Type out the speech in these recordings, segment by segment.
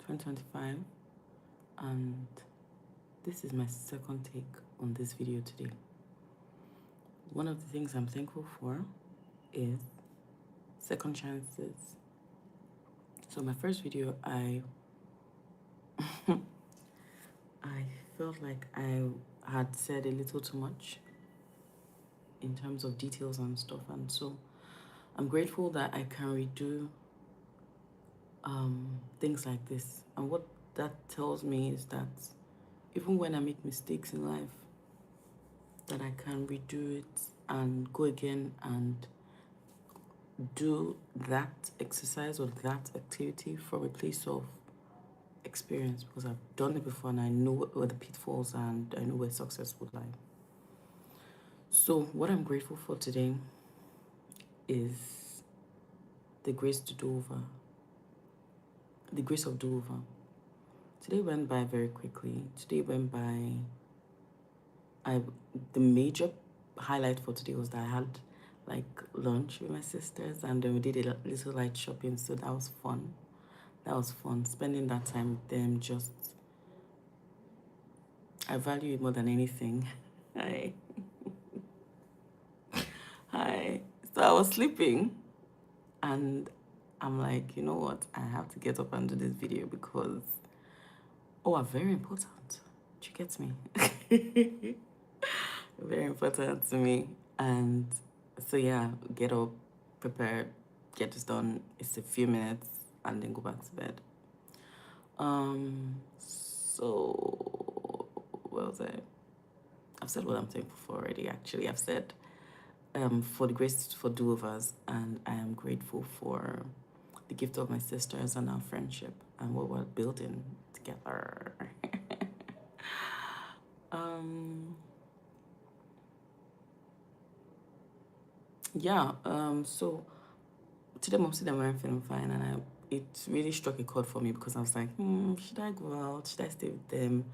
2025, and this is my second take on this video today. One of the things I'm thankful for is second chances. So my first video, I felt like I had said a little too much in terms of details and stuff, and so I'm grateful that I can redo things like this. And what that tells me is that even when I make mistakes in life, that I can redo it and go again and do that exercise or that activity from a place of experience, because I've done it before and I know where the pitfalls and I know where success would lie. So what I'm grateful for today is the grace to do over. The grace of do-over. Today went by very quickly. Today went by, the major highlight for today was that I had like lunch with my sisters, and then we did a little light shopping, so that was fun. That was fun, spending that time with them. Just, I value it more than anything. Hi. Hi. So I was sleeping, and I'm like, you know what? I have to get up and do this video because, I'm very important. Do you get me? Very important to me. And so yeah, get up, prepare, get this done. It's a few minutes and then go back to bed. So what was I? I've said what I'm thankful for already. Actually, I've said for the grace for do-overs, and I am grateful for the gift of my sisters and our friendship and what we're building together. So today Mom said I'm feeling fine, and it really struck a chord for me because I was like, should I go out? Should I stay with them?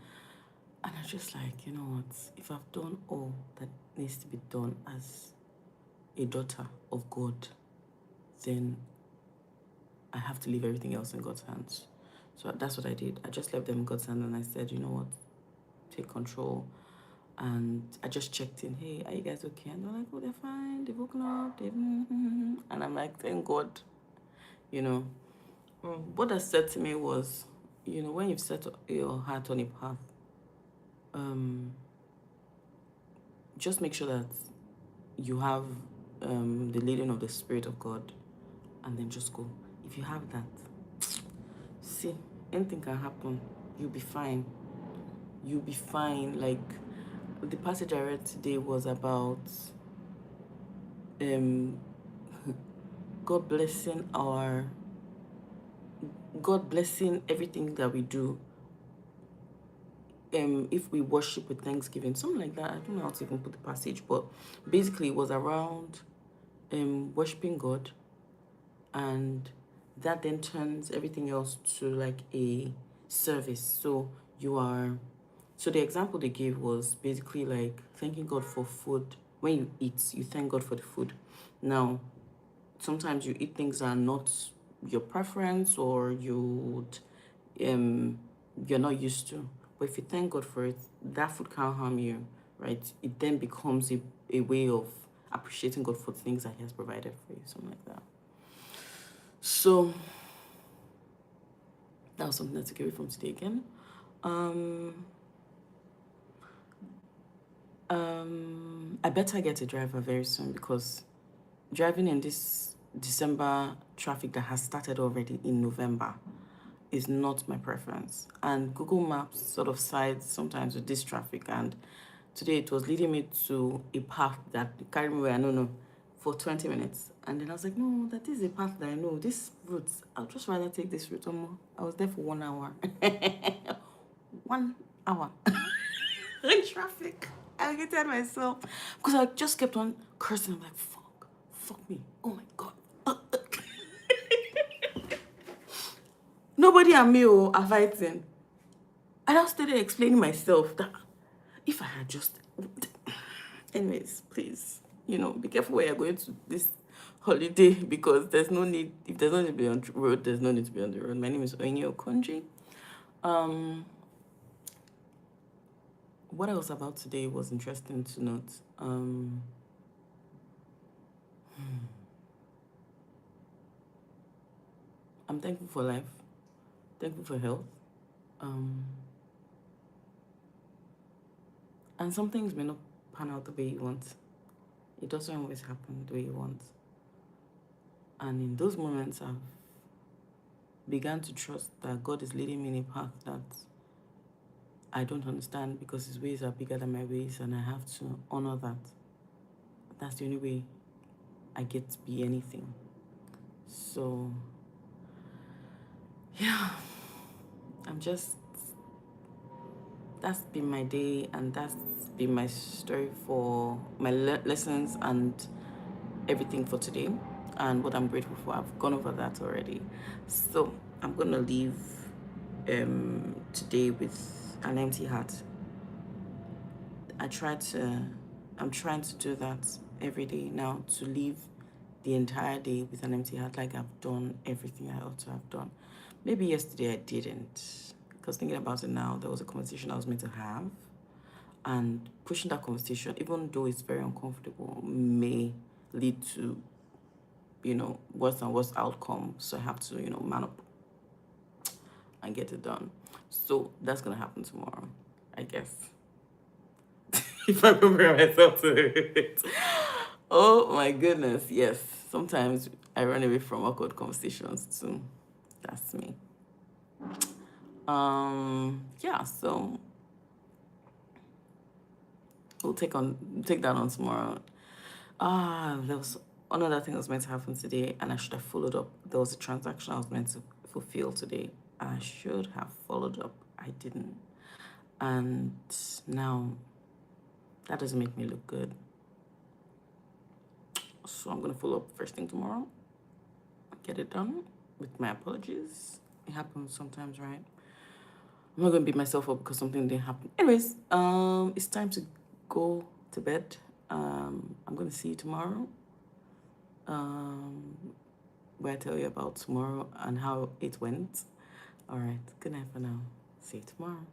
And I was just like, you know what? If I've done all that needs to be done as a daughter of God, then I have to leave everything else in God's hands. So that's what I did. I just left them in God's hands, and I said, you know what? Take control. And I just checked in. Hey, are you guys okay? And they're like, oh, they're fine. They've woken up. And I'm like, thank God. You know, what that said to me was, you know, when you've set your heart on a path, just make sure that you have the leading of the Spirit of God, and then just go. If you have that, see, anything can happen. You'll be fine. You'll be fine. Like, the passage I read today was about God blessing everything that we do. If we worship with thanksgiving, something like that. I don't know how to even put the passage, but basically it was around worshiping God, and that then turns everything else to like a service. So the example they gave was basically like thanking God for food. When you eat, you thank God for the food. Now, sometimes you eat things that are not your preference, or you're not used to. But if you thank God for it, that food can't harm you, right? It then becomes a way of appreciating God for the things that He has provided for you, something like that. So that was something that took away from today again. I better get a driver very soon, because driving in this December traffic that has started already in November is not my preference. And Google Maps sort of sides sometimes with this traffic, and today it was leading me to a path that carried me where I don't know for 20 minutes. And then I was like, no, that is a path that I know. This route, I'll just rather take this route. I was there for 1 hour. 1 hour in traffic. I hated myself because I just kept on cursing. I'm like, fuck me. Oh my God. Nobody and me are fighting. And I started explaining myself that if I had just... Anyways, please, be careful where you're going to this holiday because there's no need. If there's no need to be on the road, there's no need to be on the road. My name is Onye Okonji. What I was about today was interesting to note. I'm thankful for life, thankful for health. And some things may not pan out the way you want. It doesn't always happen the way you want. And in those moments, I've began to trust that God is leading me in a path that I don't understand because His ways are bigger than my ways, and I have to honor that. That's the only way I get to be anything. So, yeah, that's been my day, and that's been my story for my lessons and everything for today, and what I'm grateful for. I've gone over that already. So, I'm going to leave today with an empty heart. I'm trying to do that every day now, to leave the entire day with an empty heart, like I've done everything I ought to have done. Maybe yesterday I didn't, because thinking about it now, there was a conversation I was meant to have, and pushing that conversation, even though it's very uncomfortable, may lead to, worse and worse outcome. So I have to, man up and get it done. So that's gonna happen tomorrow, I guess. If I prepare myself to it. Oh my goodness, yes. Sometimes I run away from awkward conversations too. That's me. Yeah, so we'll take that on tomorrow. There was another thing that was meant to happen today, and I should have followed up. There was a transaction I was meant to fulfill today. I should have followed up. I didn't. And now that doesn't make me look good. So I'm gonna follow up first thing tomorrow. Get it done with my apologies. It happens sometimes, right? I'm not gonna beat myself up because something didn't happen. Anyways, it's time to go to bed. I'm gonna see you tomorrow. Where I tell you about tomorrow and how it went. All right. Good night for now. See you tomorrow.